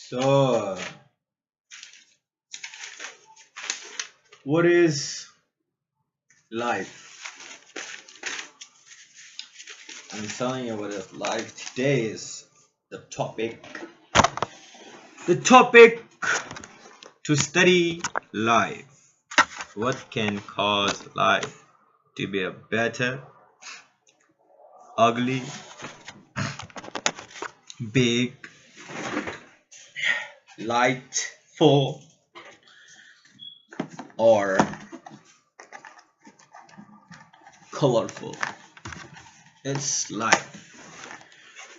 So, what is life? I'm telling you what is life. Today is the topic. The topic to study life. What can cause life to be a better, ugly, big, light, full, or colorful? It's life.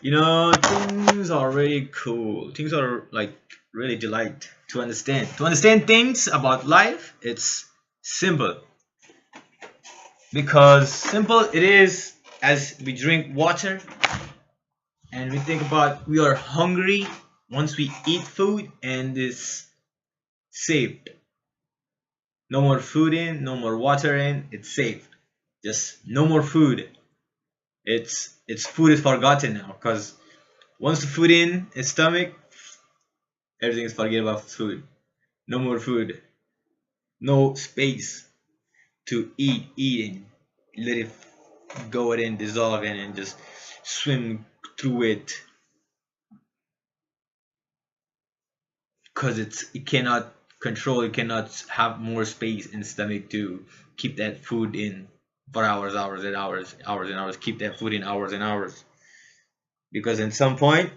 Things are really cool. Things are like really delight to understand. To understand things about life, it's simple. Because simple it is as we drink water and we think about we are hungry once we eat food and it's saved. No more food in, no more water in, it's saved. Just no more food. It's food is forgotten now because once the food in its stomach, everything is forget about food. No more food. No space to eating. Let it go in, dissolve in, and just swim through it. Because it cannot control, it cannot have more space in the stomach to keep that food in for hours and hours. Keep that food in hours and hours. Because at some point,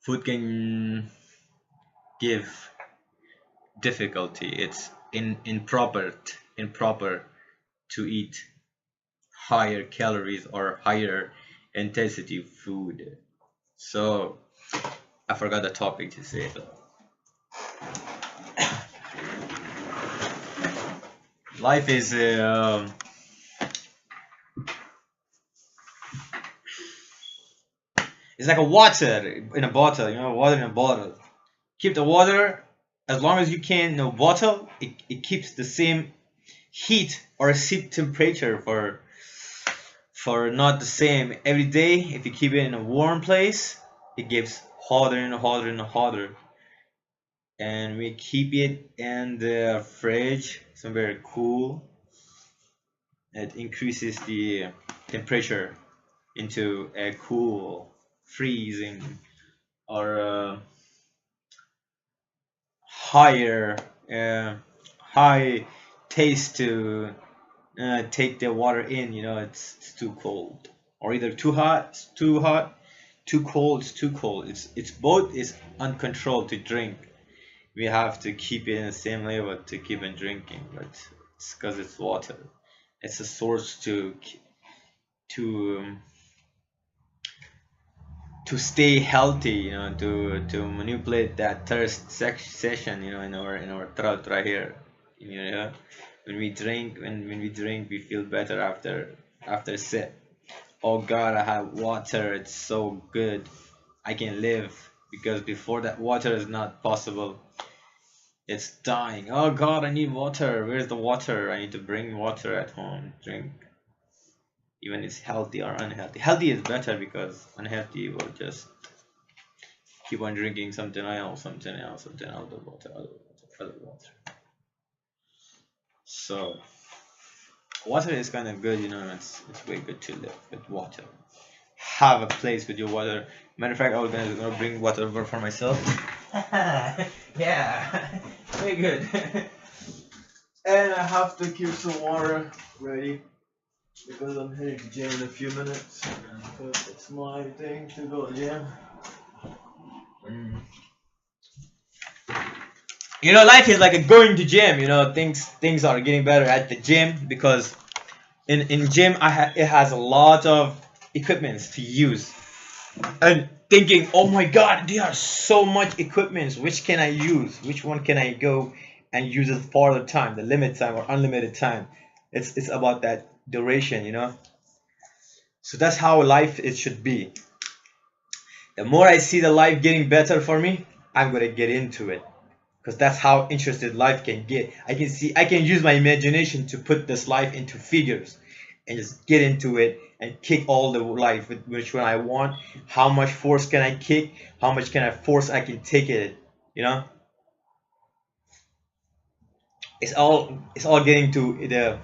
food can give difficulty. It's improper to eat higher calories or higher intensity food. So I forgot the topic to say. Life is it's like a water in a bottle. Water in a bottle. Keep the water as long as you can in a bottle. It keeps the same heat or seat temperature for not the same every day. If you keep it in a warm place, it gets hotter and hotter. And we keep it in the fridge somewhere cool. It increases the temperature into a cool, freezing, or higher, high taste to take the water in. It's too cold, or either too hot, it's too hot, too cold, it's too cold. It's both is uncontrolled to drink. We have to keep it in the same level to keep on drinking, but it's because it's water. It's a source to stay healthy, to manipulate that thirst session, in our throat right here. When we drink, we feel better after a sip. Oh God, I have water. It's so good. I can live, because before that water is not possible. It's dying. Oh God, I need water. Where's the water? I need to bring water at home. Drink. Even it's healthy or unhealthy. Healthy is better, because unhealthy will just keep on drinking something else, other water. So water is kind of good, it's way good to live with water. Have a place with your water. Matter of fact, I was gonna bring water over for myself. Yeah, very good. And I have to keep some water ready, because I'm heading to gym in a few minutes. Because it's my thing to go to gym. Life is like a going to gym. Things are getting better at the gym, because in gym it has a lot of equipments to use. And thinking, oh my God, there are so much equipments. Which can I use? Which one can I go and use it for the time, the limit time or unlimited time? It's about that duration, So that's how life it should be. The more I see the life getting better for me, I'm gonna get into it, because that's how interested life can get. I can use my imagination to put this life into figures and just get into it and kick all the life with which one I want. How much force can I kick? How much can I force I can take it? You know, it's all getting to the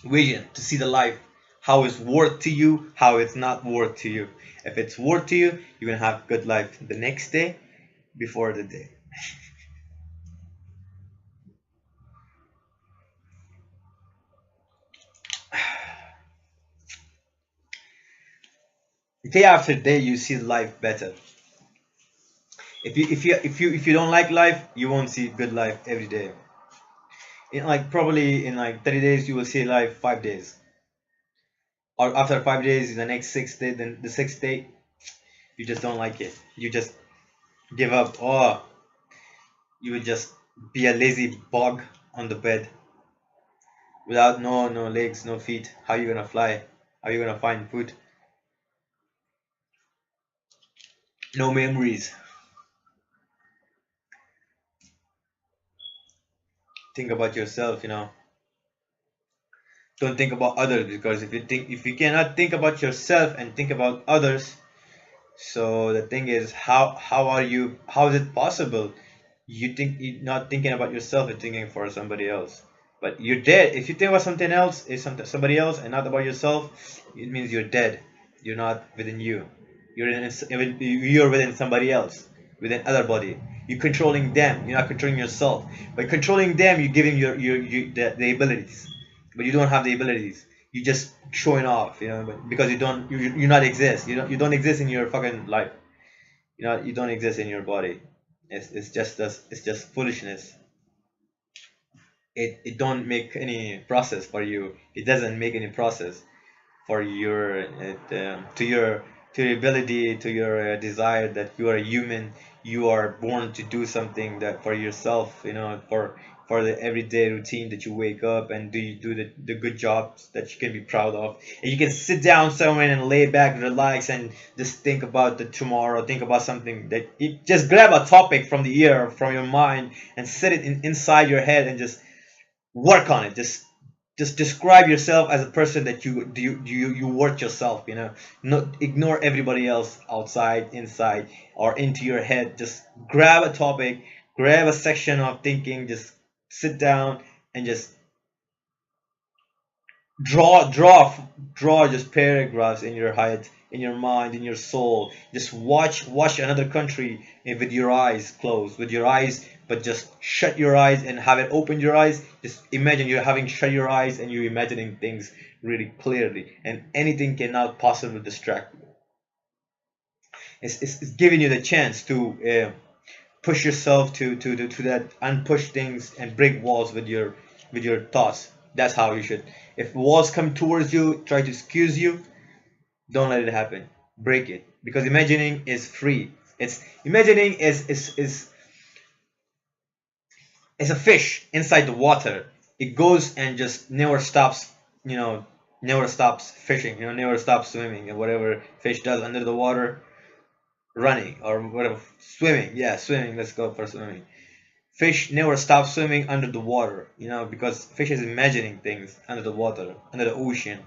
vision to see the life, how it's worth to you, how it's not worth to you. If it's worth to you, you're gonna have good life the next day before the day. Day after day you see life better. If you don't like life, you won't see good life every day. In like probably in like 30 days you will see life 5 days. Or after 5 days, in the next 6 day, then the sixth day, you just don't like it. You just give up. Oh, you would just be a lazy bug on the bed without no legs, no feet. How you gonna fly? How you gonna find food? No memories. Think about yourself, don't think about others, because if you cannot think about yourself and think about others, so the thing is, how is it possible you think you're not thinking about yourself and thinking for somebody else? But you're dead if you think about something else, is somebody else and not about yourself. It means you're dead. You're not within you. You're within somebody else, within other body. You're controlling them. You're not controlling yourself. By controlling them, you're giving the abilities, but you don't have the abilities. You're just showing off, because you not exist. You don't exist in your fucking life. You don't exist in your body. It's just foolishness. It don't make any process for you. It doesn't make any process for to your ability, to your desire, that you are a human. You are born to do something that for yourself, for the everyday routine that you wake up and do the good jobs that you can be proud of, and you can sit down somewhere and lay back, relax, and just think about the tomorrow, think about something that you just grab a topic from the ear, from your mind, and set it inside your head and just work on it. Just describe yourself as a person that you work yourself. Not ignore everybody else outside, inside, or into your head. Just grab a topic, grab a section of thinking, just sit down and just draw just paragraphs in your head, in your mind, in your soul. Just watch another country, with your eyes closed, with your eyes, but just shut your eyes and have it open your eyes. Just imagine you're having shut your eyes and you're imagining things really clearly, and anything cannot possibly distract you. It's giving you the chance to push yourself to that unpush things and break walls with your thoughts. That's how you should. If walls come towards you, try to excuse you, don't let it happen. Break it, because imagining is free. It's imagining is a fish inside the water. It goes and just never stops, you know, never stops fishing, never stops swimming, and whatever fish does under the water, running or whatever, swimming. Yeah, swimming. Let's go for swimming. Fish never stops swimming under the water, because fish is imagining things under the water, under the ocean.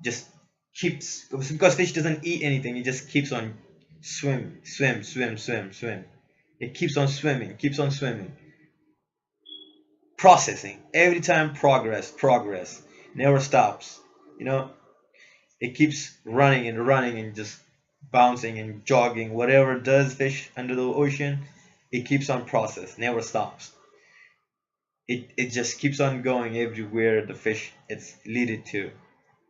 Just keeps, because fish doesn't eat anything. It just keeps on swim. It keeps on swimming, processing every time. Progress never stops. You know, it keeps running and just bouncing and jogging. Whatever does fish under the ocean, it keeps on process, never stops. It just keeps on going everywhere the fish it's leaded to.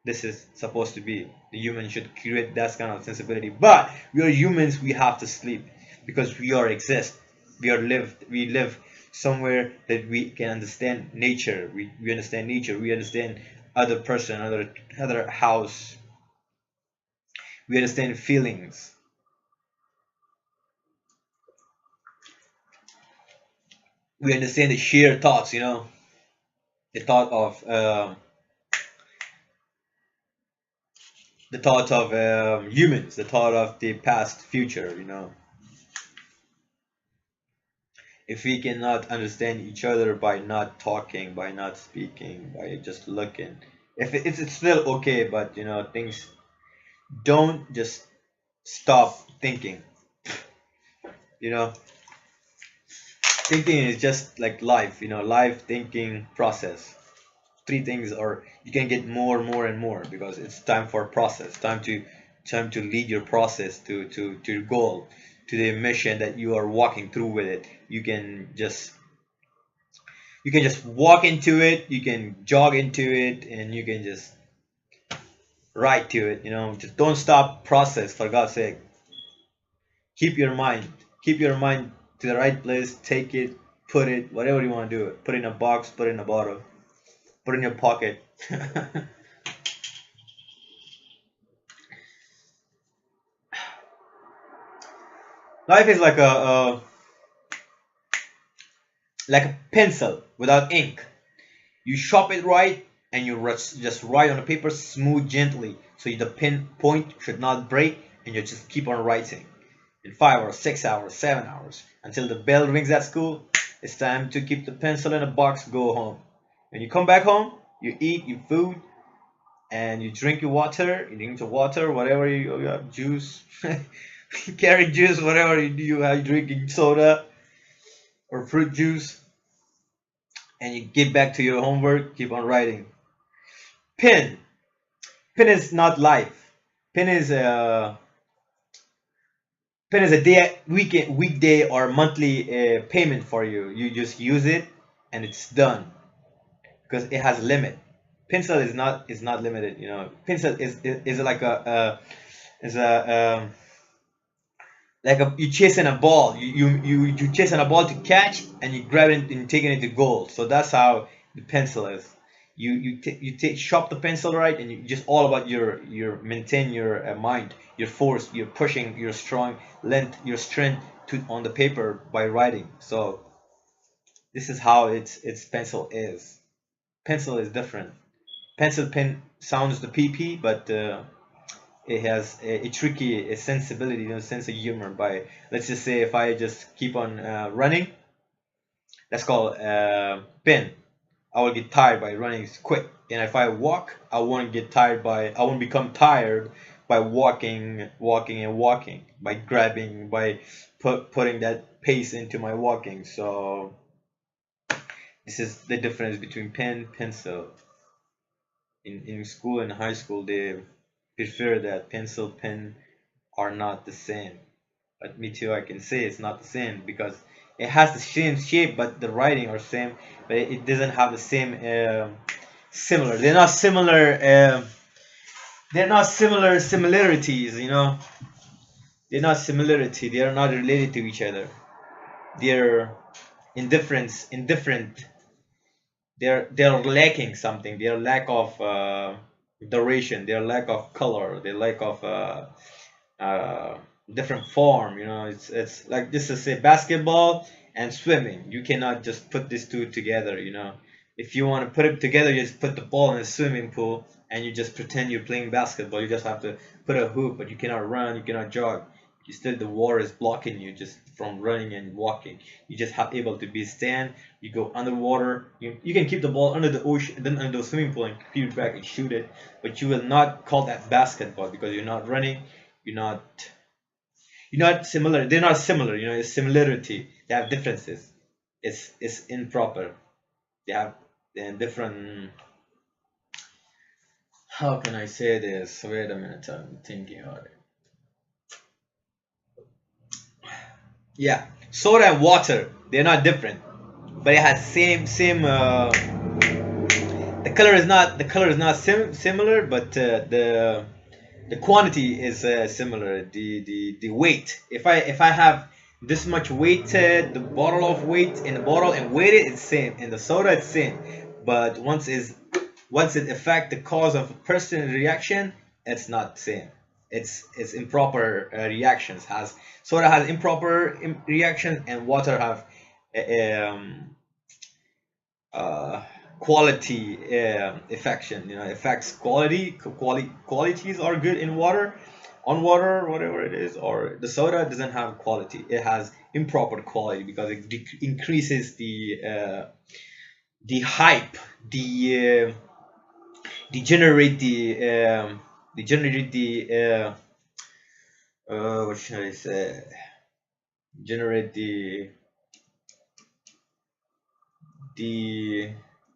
This is supposed to be. The human should create that kind of sensibility. But we are humans, we have to sleep, because we are exist. We live somewhere that we can understand nature. We understand nature. We understand other person, other house. We understand feelings. We understand the sheer thoughts, the thought of humans, the thought of the past, future. If we cannot understand each other by not talking, by not speaking, by just looking, If it's still okay, but things don't just stop thinking. You know, thinking is just like life. Life, thinking, process. Three things, or you can get more and more, because it's time for process, time to lead your process to your goal, to the mission that you are walking through with it. You can just walk into it, you can jog into it, and you can just ride to it. Just don't stop process, for God's sake. Keep your mind keep your mind to the right place. Take it, put it whatever you want to do it. Put it in a box, put it in a bottle, put it in your pocket. Life is like a pencil without ink. You sharp it right, and you just write on the paper smooth, gently, so the pen point should not break, and you just keep on writing. In 5 hours, 6 hours, 7 hours, until the bell rings at school, it's time to keep the pencil in a box, go home. When you come back home, you eat your food, and you drink your water. You drink your water, whatever you have, juice, carry juice, whatever you do, you have drinking soda or fruit juice, and you get back to your homework, keep on writing. Pen. Pen is not life. Pen is a weekday or monthly payment for you. You just use it and it's done, because it has a limit. Pencil is not limited. Pencil is like is a you chasing a ball. You chasing a ball to catch, and you grab it and taking it to goal. So that's how the pencil is. You take sharp the pencil right, and you just all about your maintain your mind, your force, your pushing, your strong length, your strength to on the paper by writing. So this is how its pencil is. Pencil is different. Pencil pen sounds the PP, but it has a tricky sensibility, sense of humor. By, let's just say, if I just keep on running, that's called pen. I will get tired by running quick, and if I walk, I won't become tired by walking, by grabbing, by putting that pace into my walking. So this is the difference between pen, pencil. In school and high school, they prefer that pencil, pen are not the same. But me too, I can say it's not the same, because it has the same shape, but the writing are same, but it doesn't have the same similar. They're not similar. They're not similar similarities. They're not similarity. They are not related to each other. They're indifferent. They're lacking something. They're lack of duration. They're lack of color. They lack of uh, different form. It's like, just to say, basketball and swimming. You cannot just put these two together. If you want to put it together, you just put the ball in a swimming pool, and you just pretend you're playing basketball. You just have to put a hoop, but you cannot run, you cannot jog. You still, the water is blocking you just from running and walking. You just have able to be stand. You go underwater. You can keep the ball under the ocean, then under the swimming pool, and keep it back and shoot it. But you will not call that basketball, because you're not running. You're not similar. They're not similar. It's similarity. They have differences. It's improper. They have different. How can I say this? Wait a minute. I'm thinking about it. Yeah, soda and water. They're not different, but it has same. The color is not similar, but the quantity is similar. The weight. If I have this much weight, the bottle of weight in the bottle and weight it's same. In the soda it's same, but once it affect the cause of a person reaction, it's not same. It's improper reactions. Has Soda has improper reaction, and water have um, uh, quality affection. Affects qualities are good in water, on water, whatever it is. Or the soda doesn't have quality, it has improper quality, because it increases the hype, the degenerate degenerate what should I say, generate the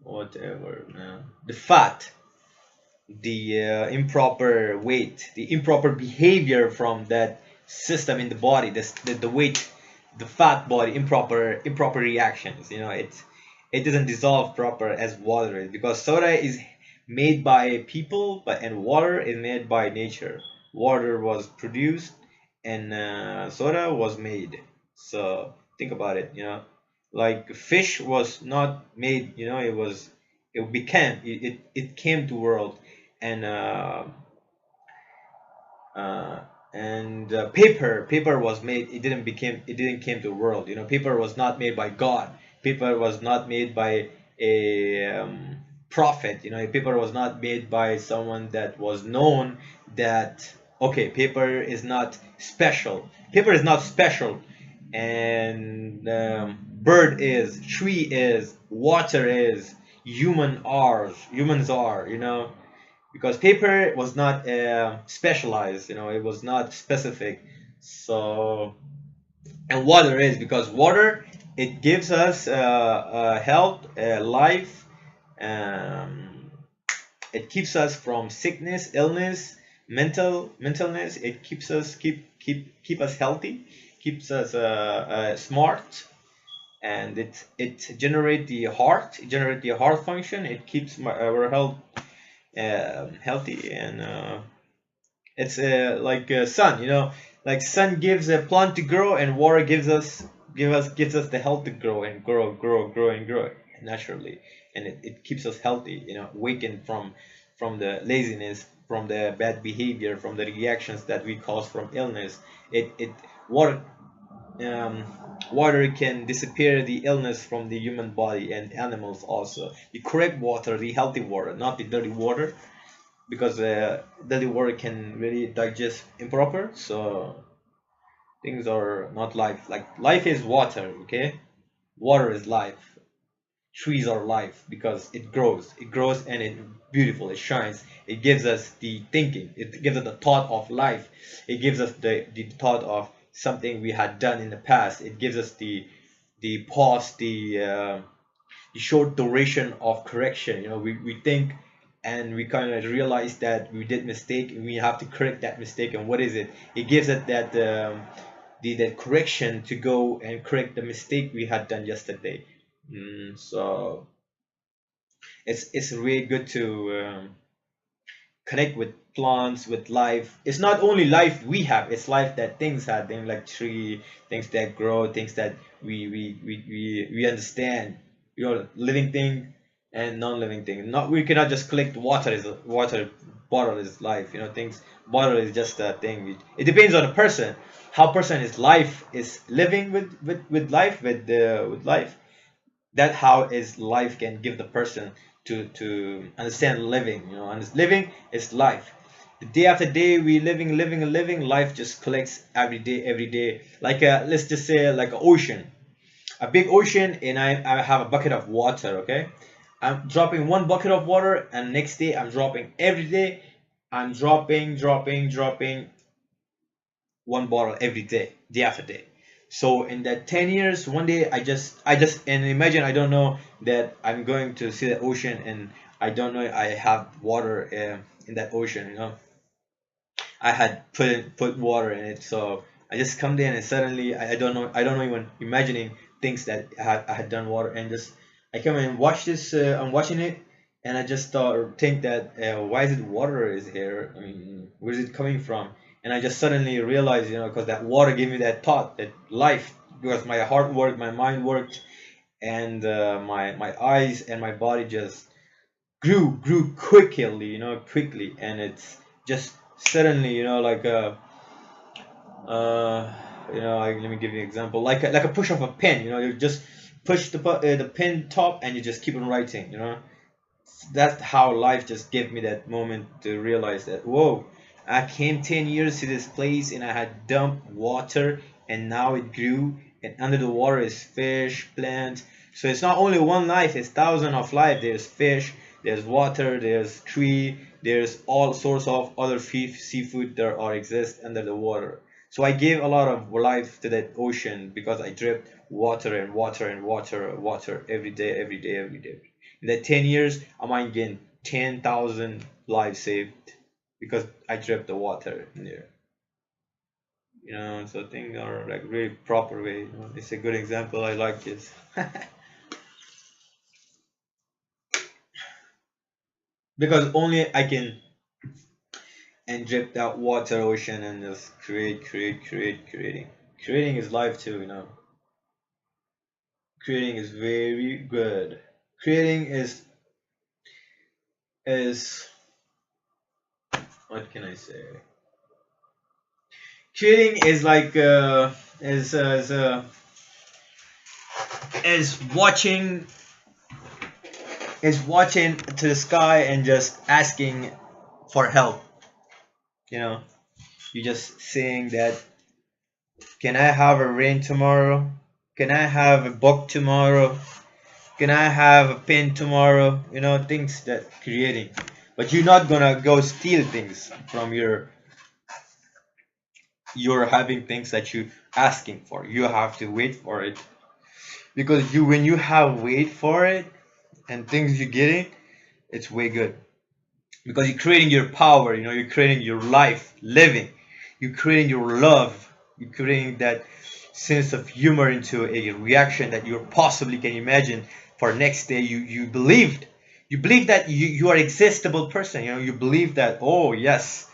whatever, the fat, the improper weight, the improper behavior from that system in the body, the weight, the fat body, improper reactions. You know, it doesn't dissolve proper as water is, because soda is made by people, but and water is made by nature. Water was produced, and soda was made. So think about it. You know, like fish was not made. You know, it came to world, and uh, paper was made. It didn't came to the world. You know, paper was not made by God. Paper was not made by a prophet. You know, paper was not made by someone that was known that, okay, paper is not special. Paper is not special. And bird is, tree is, water is, humans are, you know, because paper was not specialized, you know, it was not specific. So, and water is, because water, it gives us health, life, um, it keeps us from sickness, illness, mentalness. It keeps us keep us healthy, keeps us smart, and it generate the heart function. It keeps our health healthy, and it's like sun, you know, like sun gives a plant to grow, and water gives us the health to grow and grow naturally, and it keeps us healthy, you know, awakened from the laziness, from the bad behavior, from the reactions that we cause from illness. It water um, water can disappear the illness from the human body and animals also. The correct water, the healthy water, not the dirty water, because dirty water can really digest improper. So things are not life. Like life is water, okay? Water is life. Trees are life because it grows, and it's beautiful, it shines, it gives us the thinking, it gives us the thought of life, it gives us the thought of something we had done in the past, it gives us the pause, the short duration of correction. You know, we think, and we kind of realize that we did mistake, and we have to correct that mistake. And what is it? It gives us that that correction to go and correct the mistake we had done yesterday. So it's really good to connect with plants, with life. It's not only life we have, it's life that things have, things like tree, things that grow, things that we understand, you know, living thing and non-living thing. Not, we cannot just collect water is water bottle is life, you know, things bottle is just a thing. It depends on the person, how person is life is living with life, with life, that how is life can give the person to understand living, you know, and living is life. The day after day we living, life just collects every day, like a, let's just say like an ocean, a big ocean, and I have a bucket of water, okay? I'm dropping one bucket of water, and next day I'm dropping, every day I'm dropping one bottle every day, day after day. So in that 10 years, one day I just and imagine, I don't know that I'm going to see the ocean, and I don't know I have water in that ocean, you know. I had put water in it, so I just come there, and suddenly I don't know, even imagining things that I had done water, and just I come and watch this. I'm watching it, and I just thought think that why is it water is here? I mean, where is it coming from? And I just suddenly realized, you know, because that water gave me that thought, that life, because my heart worked, my mind worked, and my eyes and my body just grew quickly, you know, quickly, and it's just suddenly, you know, like uh you know, like, let me give you an example, like a push of a pen, you know, you just push the pen top, and you just keep on writing, you know. That's how life just gave me that moment to realize that, whoa, I came 10 years to this place, and I had dumped water, and now it grew, and under the water is fish, plants. So it's not only one life, it's thousands of life. There's fish, there's water, there's tree, there's all sorts of other seafood that are exist under the water. So I gave a lot of life to that ocean because I dripped water and water and water every day, every day, every day. In that 10 years, I might gain 10,000 lives saved because I dripped the water in there. So things are like really proper way. It's a good example. I like this. Because only I can inject that water ocean and just creating. Creating is life too. Creating is very good. Creating is what can I say? Creating is like is watching to the sky and just asking for help. You just saying that, can I have a rain tomorrow? Can I have a book tomorrow? Can I have a pen tomorrow? Things that creating. But you're not gonna go steal things from you're having things that you asking for. You have to wait for it. Because when you have wait for it and things you're getting, it's way good. Because you're creating your power, you're creating your life living, you're creating your love, you're creating that sense of humor into a reaction that you possibly can imagine for next day. You believe that you are existable person. You believe that, oh yes,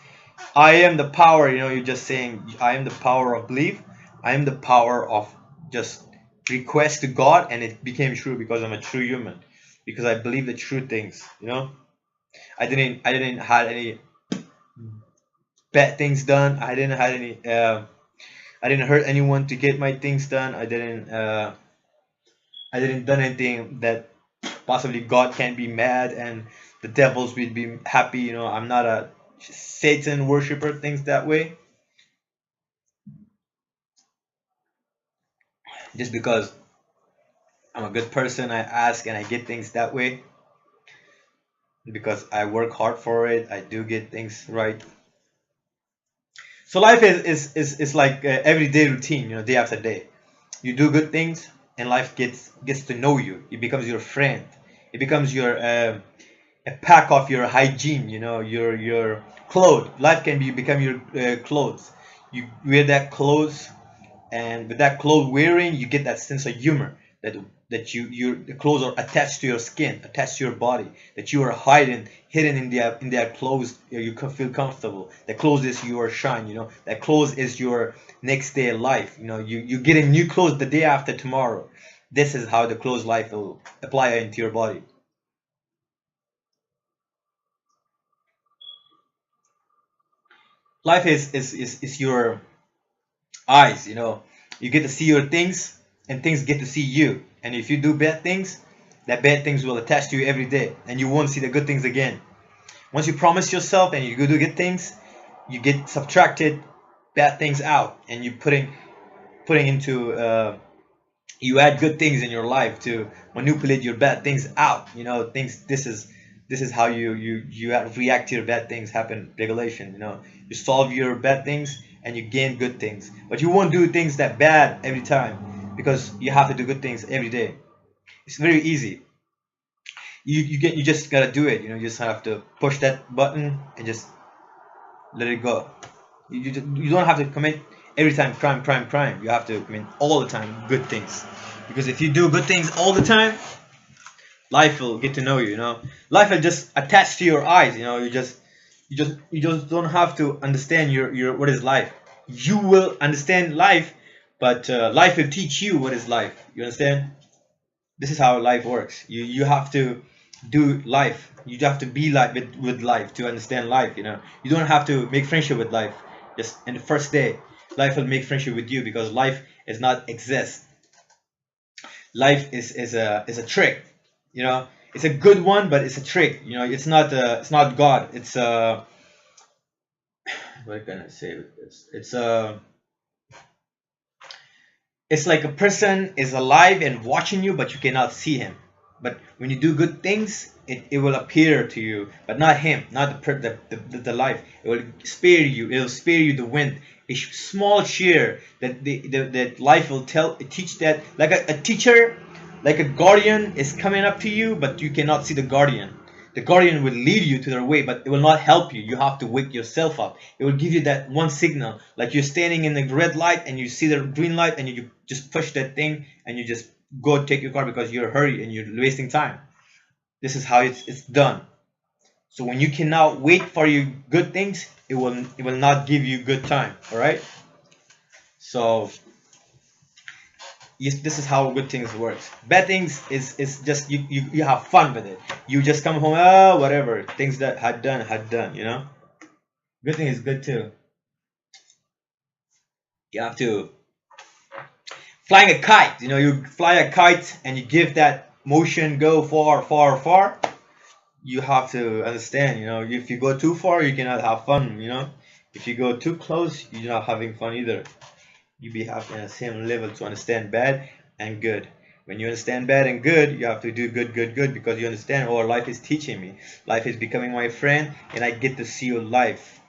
I am the power. You're just saying, I am the power of belief, I am the power of just request to God, and it became true because I'm a true human, because I believe the true things. I didn't had any bad things done. I didn't hurt anyone to get my things done. I didn't done anything that possibly God can be mad and the devils will be happy. I'm not a Satan worshiper, things that way. Just because I'm a good person, I ask and I get things that way. Because I work hard for it, I do get things right. So life is like everyday routine, day after day. You do good things, and life gets to know you. It becomes your friend. It becomes your a pack of your hygiene. Your clothes. Life can become your clothes. You wear that clothes, and with that clothes wearing, you get that sense of humor that the clothes are attached to your skin, attached to your body, that you are hidden in their clothes. You can feel comfortable. The clothes is your shine. That clothes is your next day life. You getting new clothes the day after tomorrow. This is how the clothes life will apply into your body. Life is your eyes. You get to see your things, and things get to see you. And if you do bad things, that bad things will attach to you every day, and you won't see the good things again. Once you promise yourself and you go do good things, you get subtracted bad things out, and you putting into you add good things in your life to manipulate your bad things out. Things. This is how you react to your bad things happen. Regulation. You solve your bad things and you gain good things, but you won't do things that bad every time because you have to do good things every day. It's very easy. You just gotta do it. You just have to push that button and just let it go. You don't have to commit every time crime. You have to commit all the time good things, because if you do good things all the time, life will get to know you. Life will just attach to your eyes. You just don't have to understand your what is life. You will understand life, but life will teach you what is life. You understand? This is how life works. You have to do life. You have to be like with life to understand life. You don't have to make friendship with life. Just in the first day, life will make friendship with you, because life is not exist. Life is a trick. It's a good one, but it's a trick. It's not God. What can I say with this? It's like a person is alive and watching you, but you cannot see him. But when you do good things, it will appear to you, but not him, not the life. It will spare you. It will spare you the wind. A small shear that that life will teach, that like a teacher, like a guardian is coming up to you, but you cannot see the guardian. The guardian will lead you to their way, but it will not help you. You have to wake yourself up. It will give you that one signal, like you're standing in the red light and you see the green light, and you just push that thing and you just go take your car because you're hurry and you're wasting time. This is how it's done. So when you cannot wait for your good things, it will not give you good time. All right. So yes, this is how good things works. Bad things is just you have fun with it. You just come home, oh whatever, things that had done, you know. Good thing is good too. You have to flying a kite, you know, you fly a kite and you give that motion go far, far, far. You have to understand, you know, if you go too far, you cannot have fun, you know. If you go too close, you're not having fun either. You be having the same level to understand bad and good. When you understand bad and good, you have to do good, good, good, because you understand, oh, life is teaching me. Life is becoming my friend, and I get to see your life.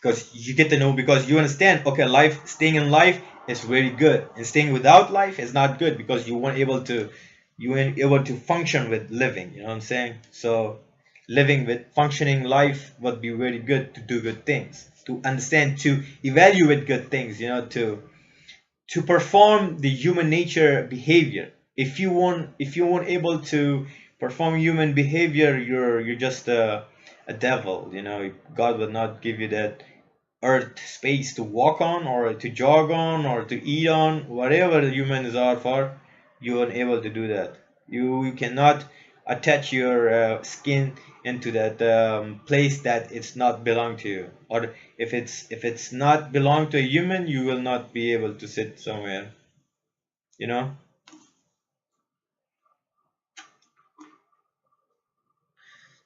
Because you get to know, because you understand, okay, life, staying in life is very good, and staying without life is not good, because you weren't able to function with living, you know what I'm saying? So living with functioning life would be very good, to do good things, to understand, to evaluate good things, you know, to perform the human nature behavior. If you weren't able to perform human behavior, you're just a devil, you know. God will not give you that earth space to walk on, or to jog on, or to eat on, whatever the humans are for. You are able to do that. You cannot attach your skin into that place that it's not belong to you, or if it's not belong to a human, you will not be able to sit somewhere, you know.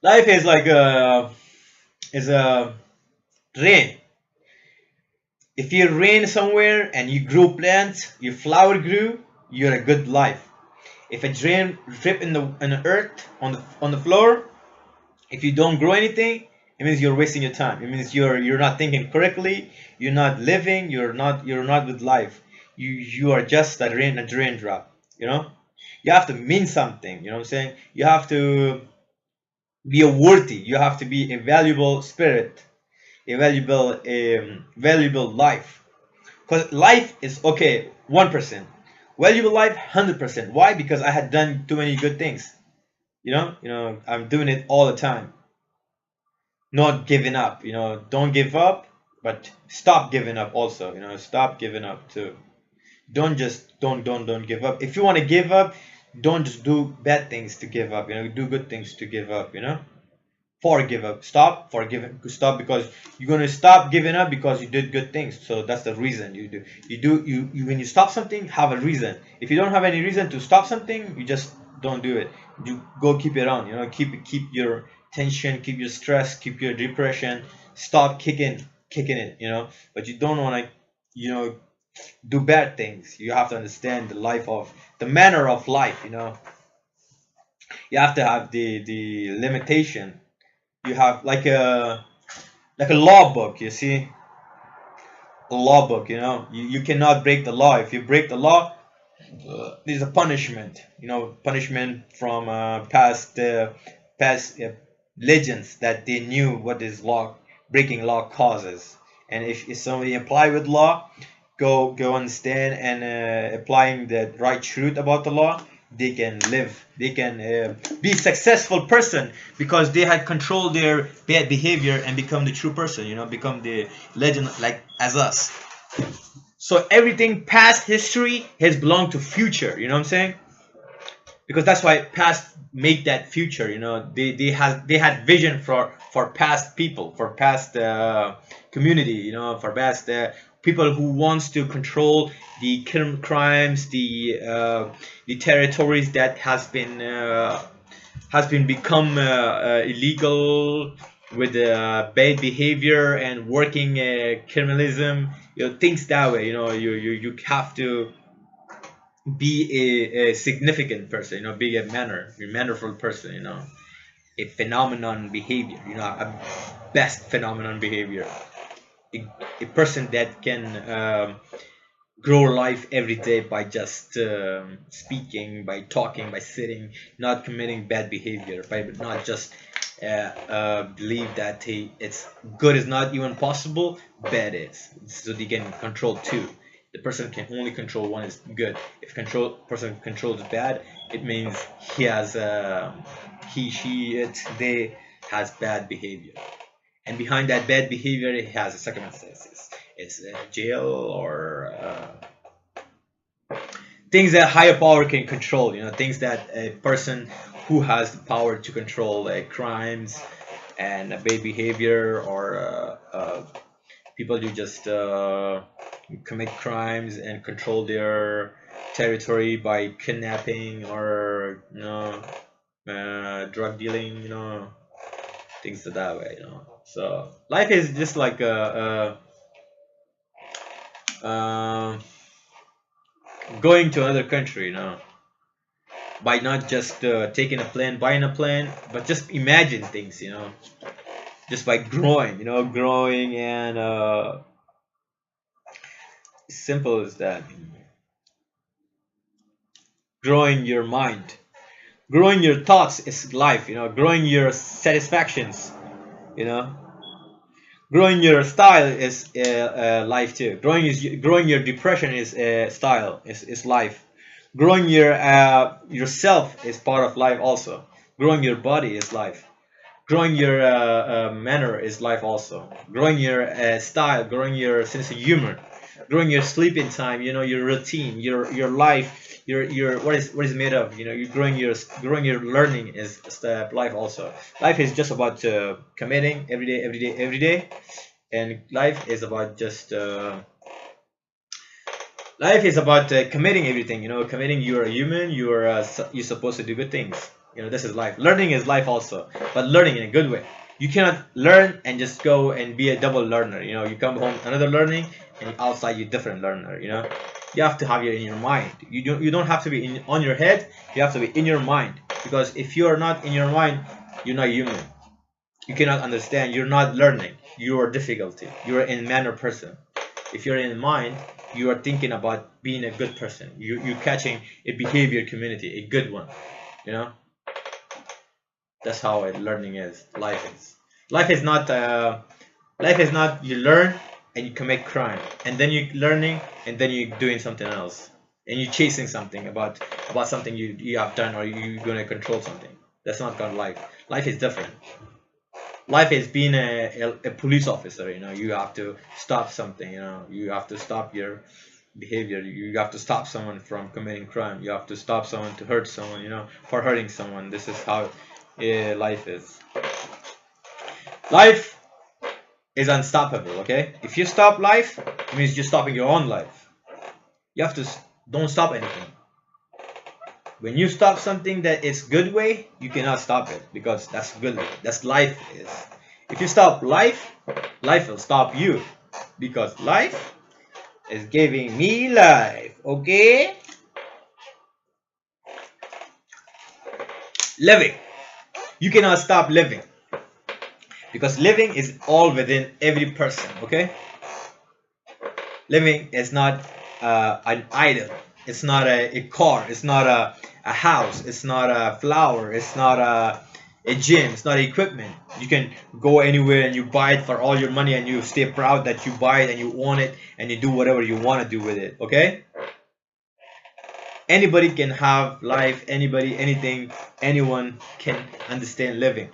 Life is like a rain. If you rain somewhere and you grow plants, your flower grew, you're a good life. If a drain drip in the earth on the floor, if you don't grow anything, it means you're wasting your time. It means you're not thinking correctly. You're not living. You're not with life. You are just a drain drop. You know. You have to mean something. You know what I'm saying. You have to be a worthy. You have to be a valuable spirit, a valuable life. Because life is okay, 1%. Valuable life, 100%. Why? Because I had done too many good things. I'm doing it all the time. Not giving up. Don't give up, but stop giving up also. Stop giving up too. Don't give up. If you want to give up, don't just do bad things to give up. Do good things to give up. Forgive up. Stop because you're gonna stop giving up because you did good things. So that's the reason you when you stop something, have a reason. If you don't have any reason to stop something, you just don't do it. You go keep it on. Keep your tension, keep your stress, keep your depression. Stop kicking it. But you don't want to do bad things. You have to understand the manner of life. You have to have the limitation. You have like a law book. You see, a law book. You cannot break the law. If you break the law, there's a punishment. Punishment from past legends that they knew what is breaking law causes. And if somebody apply with law, go understand and applying the right truth about the law, they can live, they can be successful person because they had controlled their bad behavior and become the true person, become the legend like as us. So everything past history has belonged to future, you know what I'm saying? Because that's why past make that future. They had vision for past people, for past community, for past people who wants to control the crimes, the territories that has been become illegal with bad behavior and working criminalism, things that way. You have to be a significant person, be a mannerful person, a phenomenon behavior, a best phenomenon behavior, a, a person that can grow life every day by just speaking, by talking, by sitting, not committing bad behavior, by not just believe that it's good is not even possible, bad is. So they can control two. The person can only control one is good. If person controls bad, it means he has he, she, it, they has bad behavior, and behind that bad behavior it has a circumstances. It's jail or things that higher power can control. Things that a person who has the power to control crimes and bad behavior, or people who just commit crimes and control their territory by kidnapping or drug dealing, things that way. So life is just like going to another country, by not just taking a plane, buying a plane, but just imagine things, just by growing, growing, and simple as that. Growing your mind, growing your thoughts is life, growing your satisfactions, you know growing your style is life too. Growing your depression is style, is life. Growing your yourself is part of life also. Growing your body is life. Growing your manner is life also. Growing your style, growing your sense of humor, growing your sleeping time, your routine, your life, your what is made of, you're growing your learning is life also. Life is just about committing every day, every day, every day, and life is about just committing everything. Committing, you're a human, you're supposed to do good things. This is life. Learning is life also, but learning in a good way. You cannot learn and just go and be a double learner. You come home another learning, and outside you different learner. You have to have it in your mind. You don't have to be on your head. You have to be in your mind, because if you are not in your mind, you're not human. You cannot understand. You're not learning. You are difficulty. You are in manner person. If you're in mind, you are thinking about being a good person. You're catching a behavior community, a good one. That's how learning is. Life is. Life is not. Life is not. You learn and you commit crime, and then you're learning, and then you're doing something else, and you're chasing something about something you have done, or you're gonna control something. That's not called life. Life is different. Life is being a police officer. You have to stop something. You have to stop your behavior. You have to stop someone from committing crime. You have to stop someone to hurt someone. For hurting someone. This is how life is. Life is unstoppable. Okay, if you stop life, it means you're stopping your own life. You have to don't stop anything. When you stop something that is good way, you cannot stop it, because that's good. That's life is. If you stop life, life will stop you, because life is giving me life. Okay, living. You cannot stop living, because living is all within every person. Okay, living is not an item. It's not a car. It's not a house. It's not a flower. It's not a gym. It's not equipment. You can go anywhere and you buy it for all your money, and you stay proud that you buy it and you own it, and you do whatever you want to do with it. Okay, anybody can have life. Anybody, anything, anyone can understand living.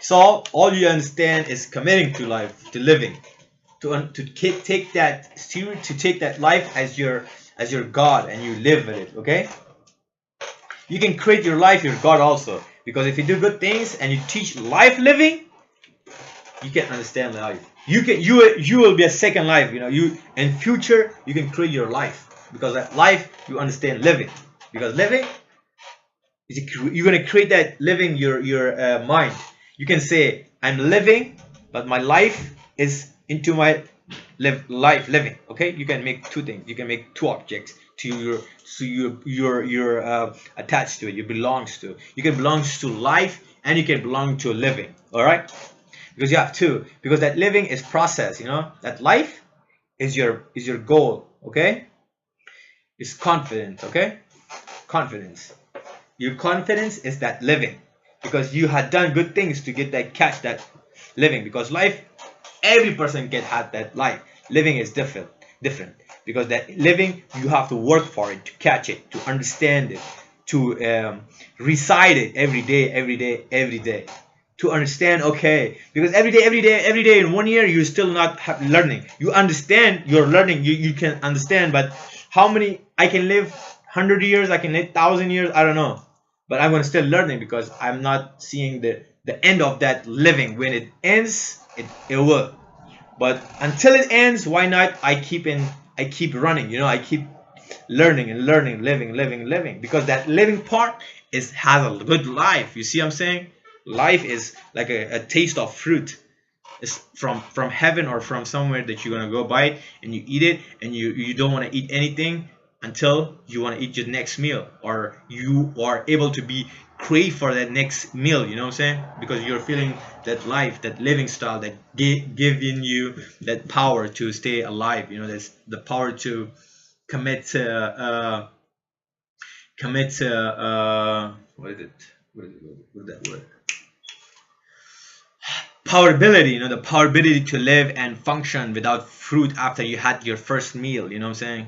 So all you understand is committing to life, to living, to take that serious, to take that life as your God, and you live with it. Okay, you can create your life your God also, because if you do good things and you teach life living, you can understand life. You will be a second life. You in future you can create your life, because that life you understand living, because living is you're gonna create that living your mind. You can say I'm living, but my life is into my life living. Okay, you can make two things. You can make two objects, to your, so you're attached to it, you belongs to, you can belong to life and you can belong to living. All right, because you have two, because that living is process, you know, that life is your goal. Okay, is confidence. Okay, confidence, your confidence is that living, because you had done good things to get that, catch that living. Because life, every person can have that life. Living is different, because that living, you have to work for it, to catch it, to understand it, to recite it every day, every day, to understand. Okay, because every day in 1 year you're still not learning. You understand, you're learning, you can understand, but how many, I can live 100 years, I can live 1,000 years, I don't know, but I'm gonna still learning, because I'm not seeing the end of that living. When it ends, it will. But until it ends, why not, I keep running, you know, I keep learning and learning, living, because that living part is, has a good life. You see what I'm saying? Life is like a taste of fruit. It's from heaven, or from somewhere that you're gonna go buy and you eat it, and you don't want to eat anything until you want to eat your next meal, or you are able to be crave for that next meal. You know what I'm saying? Because you're feeling that life, that living style, that giving you that power to stay alive. You know, that's the power to commit what is it, what is that word, power ability. You know, the power ability to live and function without fruit after you had your first meal. You know what I'm saying?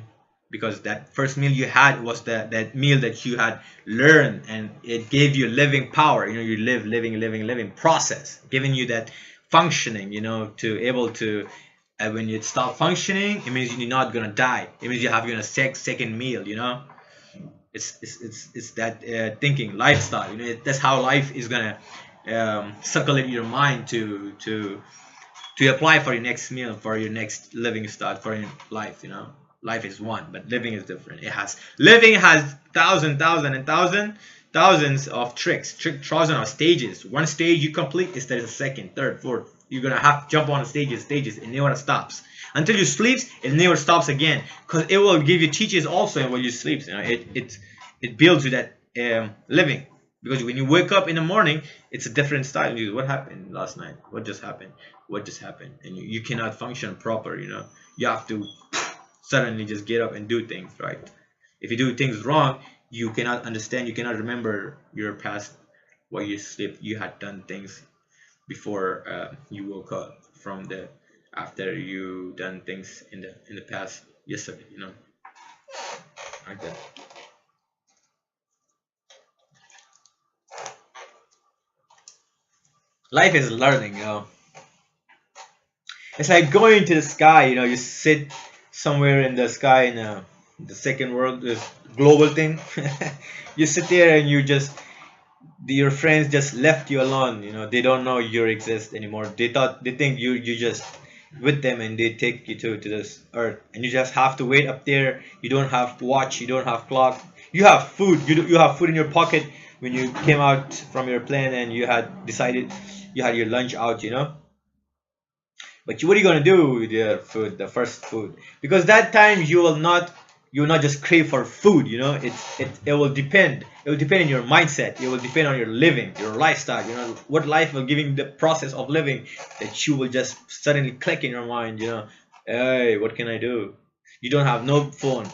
Because that first meal you had was that meal that you had learned, and it gave you living power. You know, you live, living process, giving you that functioning, you know, to able to, when you stop functioning, it means you're not gonna die. It means you have your second meal, you know. It's that thinking lifestyle, you know. That's how life is gonna circulate your mind to apply for your next meal, for your next living style, for your life. You know, life is one, but living is different. It has, living has thousands of thousands of stages. One stage you complete, is there is a second, third, fourth. You're gonna have to jump on the stages, it never stops until you sleep. It never stops again, because it will give you teachers also while you sleep. You know, it builds you that living. Because when you wake up in the morning, it's a different style. What happened last night? What just happened? What just happened? And you cannot function proper. You know, you have to suddenly just get up and do things right. If you do things wrong, you cannot understand. You cannot remember your past while you sleep. You had done things before you woke up from the, after you done things in the past yesterday. You know, like that. Life is learning. You know, it's like going to the sky. You know, you sit somewhere in the sky in the second world, this global thing. You sit there and you just, your friends just left you alone. You know, they don't know you exist anymore. They think you just with them, and they take you to this earth, and you just have to wait up there. You don't have watch, you don't have clock, you have food. You have food in your pocket when you came out from your plane, and you had decided you had your lunch out. You know, but what are you gonna do with your food, the first food? Because that time you will not just crave for food. You know, it will depend. It will depend on your mindset. It will depend on your living, your lifestyle. You know, what life will giving, the process of living, that you will just suddenly click in your mind. You know, hey, what can I do? You don't have no phone.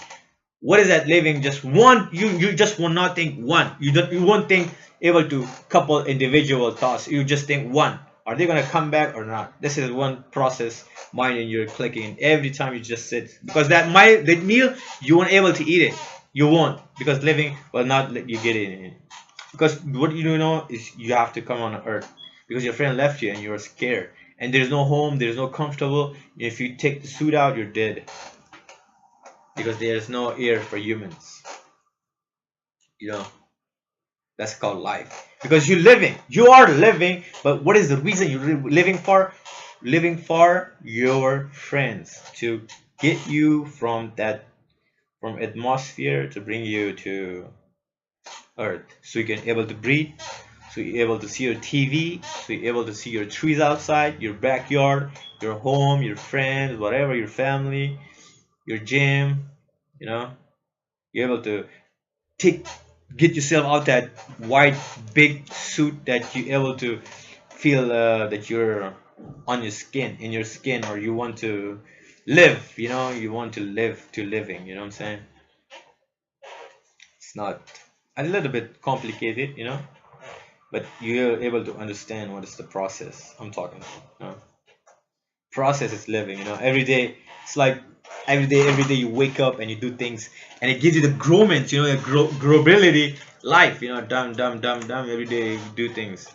What is that living? Just one. You just will not think one. You won't think able to couple individual thoughts. You just think one. Are they gonna come back or not? This is one process mind, and you're clicking every time you just sit, because that meal you won't able to eat it. You won't, because living will not let you get it in. Because what you know is you have to come on earth, because your friend left you and you're scared, and there's no home, there's no comfortable. If you take the suit out, you're dead, because there's no air for humans. You know, that's called life, because you are living. But what is the reason you're living for? Living for your friends, to get you from that, from atmosphere, to bring you to earth, so you can able to breathe, so you're able to see your TV, so you're able to see your trees outside, your backyard, your home, your friends, whatever, your family, your gym. You know, You're able to take get yourself out that white big suit that you're able to feel that you're on your skin, in your skin, or you want to live, you know, you want to live to living, you know what I'm saying? It's not a little bit complicated, you know, but you're able to understand what is the process I'm talking about, you know? Process is living, you know, every day. It's like every day you wake up and you do things, and it gives you the growment, you know, the growability life, you know, dumb every day you do things.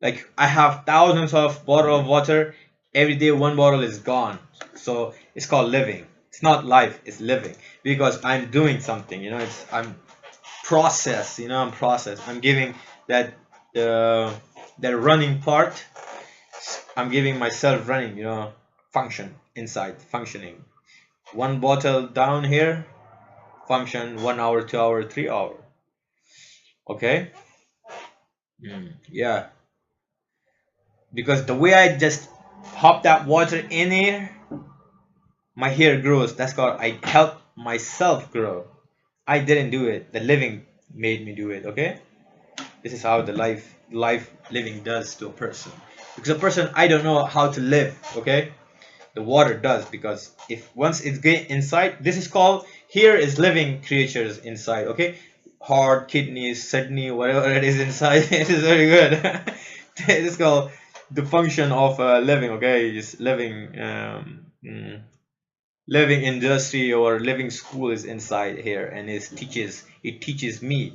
Like I have thousands of bottle of water, every day one bottle is gone, so it's called living. It's not life, it's living, because I'm doing something, you know. I'm process, you know, I'm giving that uh, that running part. I'm giving myself running, you know, function inside, functioning. One bottle down here, function 1 hour, 2 hour, 3 hour. Okay. Yeah, because the way I just pop that water in here, my hair grows. That's called I help myself grow. I didn't do it. The living made me do it. Okay. This is how the life living does to a person. Because a person, I don't know how to live. Okay. The water does, because if once it's get inside, this is called, here is living creatures inside. Okay. Heart, kidneys, kidney, whatever it is inside. It is very good. It is called the function of living. Okay. Just living living industry or living school is inside here, and it teaches me.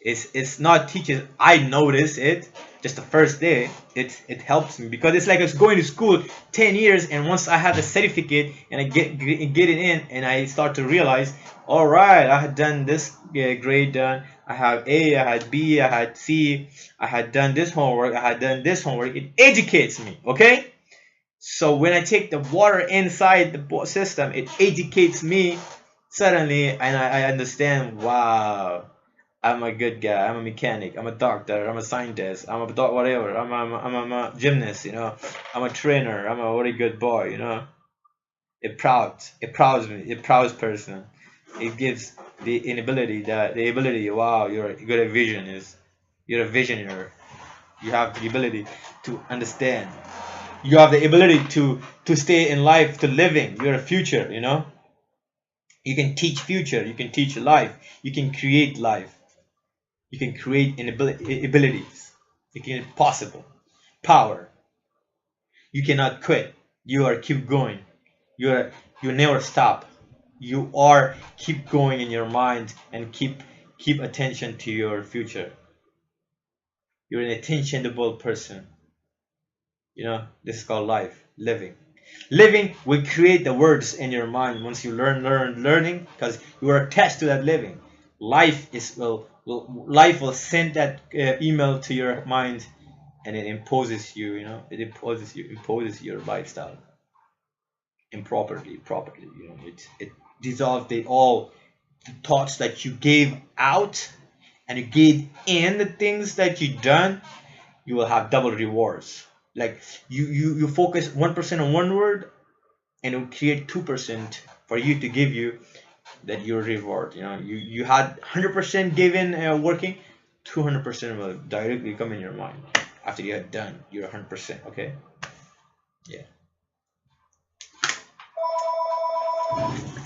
It's not teaches, I notice it just the first day. It helps me, because it's like I was going to school 10 years, and once I have the certificate and I get it in, and I start to realize, all right, I had done this grade done, I have A, I had B, I had C, I had done this homework, I had done this homework. It educates me. Okay. So when I take the water inside the system, it educates me suddenly, and I understand. Wow, I'm a good guy. I'm a mechanic. I'm a doctor. I'm a scientist. I'm a whatever. I'm a gymnast. You know, I'm a trainer. I'm a very good boy. You know, it prouds me. It prouds person. It gives the inability, the ability. Wow, you got a vision. You're a visionary. You have the ability to understand. You have the ability to stay in life, to living. You're a future, you know. You can teach future, you can teach life, you can create life, you can create abilities, you can possible power. You cannot quit. You are keep going. You never stop. You are keep going in your mind, and keep attention to your future. You're an attentionable person. You know, this is called life, living. Living will create the words in your mind once you learning, because you are attached to that living. Life will send that email to your mind, and it imposes you. You know, it imposes your lifestyle properly. You know, it dissolves all the thoughts that you gave out, and you gave in the things that you done. You will have double rewards. Like you focus 1% on one word, and it will create 2% for you to give you that your reward. You know, you had 100% given working, 200% will directly come in your mind after you had done your 100%. Okay. Yeah.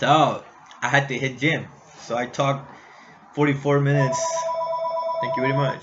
So I had to hit gym, so I talked 44 minutes. Thank you very much.